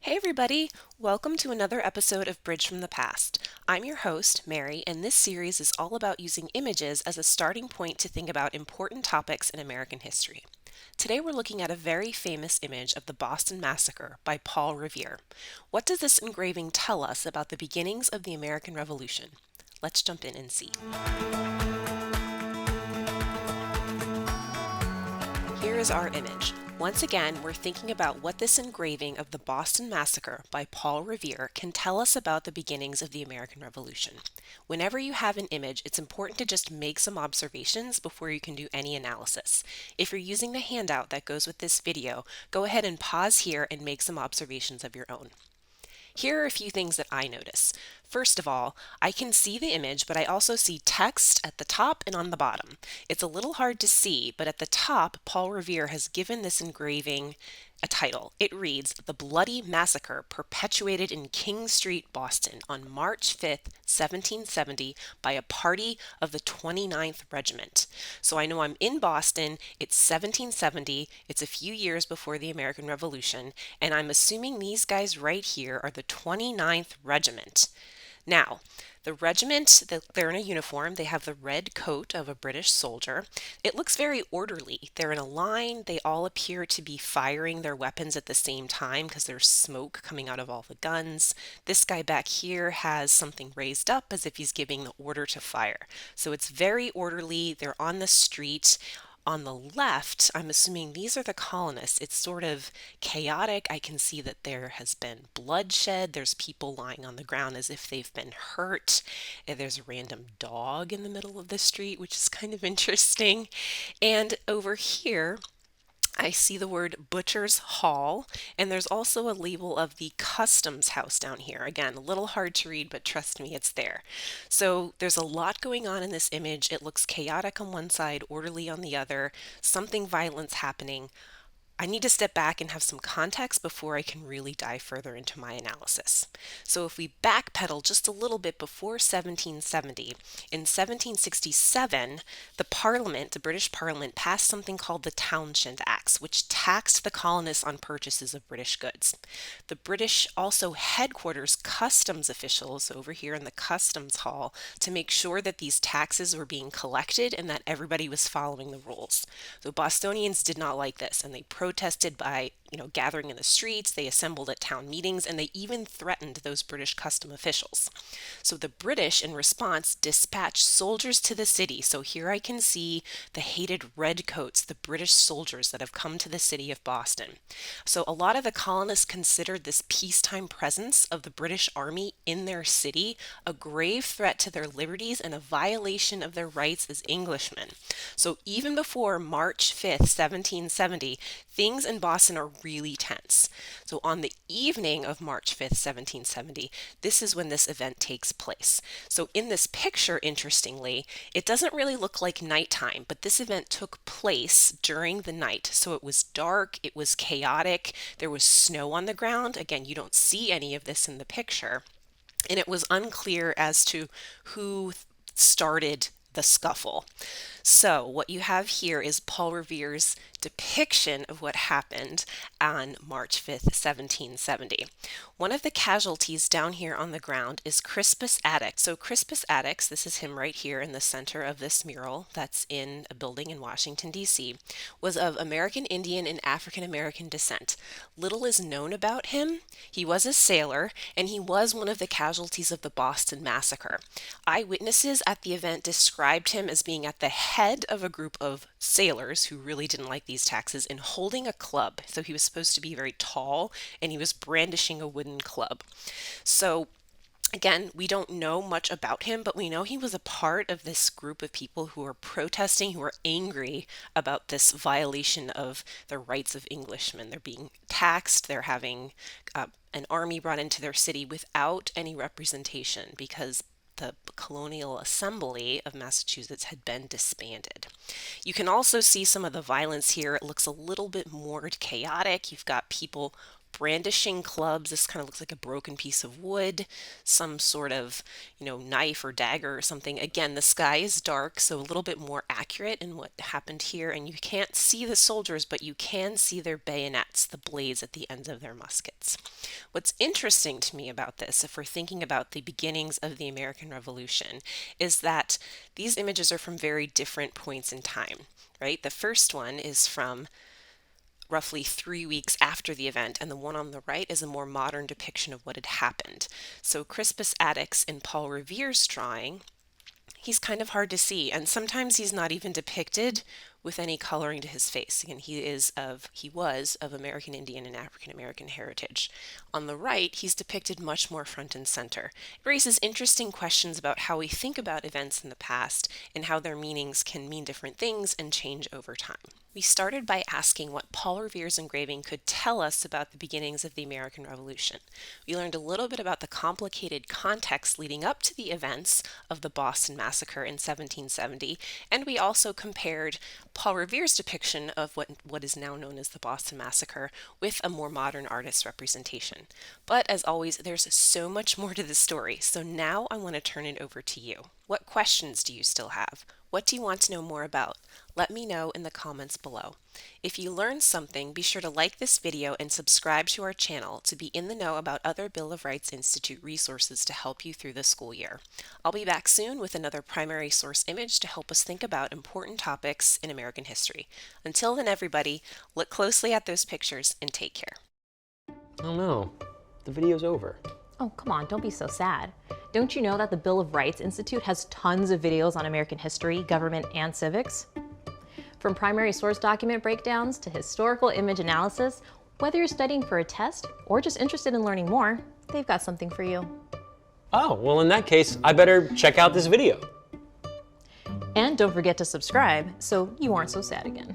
Hey everybody! Welcome to another episode of Bridge from the Past. I'm your host, Mary, and this series is all about using images as a starting point to think about important topics in American history. Today we're looking at a very famous image of the Boston Massacre by Paul Revere. What does this engraving tell us about the beginnings of the American Revolution? Let's jump in and see. Here is our image. Once again, we're thinking about what this engraving of the Boston Massacre by Paul Revere can tell us about the beginnings of the American Revolution. Whenever you have an image, it's important to just make some observations before you can do any analysis. If you're using the handout that goes with this video, go ahead and pause here and make some observations of your own. Here are a few things that I notice. First of all, I can see the image, but I also see text at the top and on the bottom. It's a little hard to see, but at the top, Paul Revere has given this engraving a title. It reads, "The Bloody Massacre Perpetuated in King Street, Boston, on March 5th, 1770, by a party of the 29th Regiment." So I know I'm in Boston, it's 1770, it's a few years before the American Revolution, and I'm assuming these guys right here are the 29th Regiment. Now, the regiment, they're in a uniform. They have the red coat of a British soldier. It looks very orderly. They're in a line. They all appear to be firing their weapons at the same time because there's smoke coming out of all the guns. This guy back here has something raised up as if he's giving the order to fire. So it's very orderly. They're on the street. On the left, I'm assuming these are the colonists. It's sort of chaotic. I can see that there has been bloodshed. There's people lying on the ground as if they've been hurt. And there's a random dog in the middle of the street, which is kind of interesting. And over here, I see the word Butcher's Hall, and there's also a label of the Customs House down here. Again, a little hard to read, but trust me, it's there. So there's a lot going on in this image. It looks chaotic on one side, orderly on the other, something violent's happening. I need to step back and have some context before I can really dive further into my analysis. So if we backpedal just a little bit before 1770, in 1767, the Parliament, the British Parliament, passed something called the Townshend Acts, which taxed the colonists on purchases of British goods. The British also headquarters customs officials over here in the customs hall to make sure that these taxes were being collected and that everybody was following the rules. The Bostonians did not like this, and they protested by, gathering in the streets. They assembled at town meetings, and they even threatened those British custom officials. So the British, in response, dispatched soldiers to the city. So here I can see the hated redcoats, the British soldiers that have come to the city of Boston. So a lot of the colonists considered this peacetime presence of the British Army in their city a grave threat to their liberties and a violation of their rights as Englishmen. So even before March 5th, 1770, things in Boston are really tense. So on the evening of March 5th, 1770, this is when this event takes place. So in this picture, interestingly, it doesn't really look like nighttime, but this event took place during the night. So it was dark, it was chaotic, there was snow on the ground. Again, you don't see any of this in the picture. And it was unclear as to who started the scuffle. So what you have here is Paul Revere's depiction of what happened on March 5th, 1770. One of the casualties down here on the ground is Crispus Attucks. So Crispus Attucks, this is him right here in the center of this mural that's in a building in Washington, D.C., was of American Indian and African American descent. Little is known about him. He was a sailor, and he was one of the casualties of the Boston Massacre. Eyewitnesses at the event described him as being at the head of a group of sailors who really didn't like these taxes and holding a club. So he was supposed to be very tall, and he was brandishing a wooden club. So again, we don't know much about him, but we know he was a part of this group of people who are protesting, who are angry about this violation of the rights of Englishmen. They're being taxed, they're having an army brought into their city without any representation because the Colonial Assembly of Massachusetts had been disbanded. You can also see some of the violence here. It looks a little bit more chaotic. You've got people brandishing clubs. This kind of looks like a broken piece of wood, some sort of, knife or dagger or something. Again, the sky is dark, so a little bit more accurate in what happened here. And you can't see the soldiers, but you can see their bayonets, the blades at the ends of their muskets. What's interesting to me about this, if we're thinking about the beginnings of the American Revolution, is that these images are from very different points in time, right? The first one is from roughly 3 weeks after the event, and the one on the right is a more modern depiction of what had happened. So Crispus Attucks in Paul Revere's drawing, he's kind of hard to see, and sometimes he's not even depicted with any coloring to his face. Again, he was of American Indian and African American heritage. On the right, he's depicted much more front and center. It raises interesting questions about how we think about events in the past and how their meanings can mean different things and change over time. We started by asking what Paul Revere's engraving could tell us about the beginnings of the American Revolution. We learned a little bit about the complicated context leading up to the events of the Boston Massacre in 1770, and we also compared Paul Revere's depiction of what is now known as the Boston Massacre with a more modern artist's representation. But as always, there's so much more to the story, so now I want to turn it over to you. What questions do you still have? What do you want to know more about? Let me know in the comments below. If you learned something, be sure to like this video and subscribe to our channel to be in the know about other Bill of Rights Institute resources to help you through the school year. I'll be back soon with another primary source image to help us think about important topics in American history. Until then, everybody, look closely at those pictures and take care. Oh no, the video's over. Oh, come on, don't be so sad. Don't you know that the Bill of Rights Institute has tons of videos on American history, government, and civics? From primary source document breakdowns to historical image analysis, whether you're studying for a test or just interested in learning more, they've got something for you. Oh, well in that case, I better check out this video. And don't forget to subscribe so you aren't so sad again.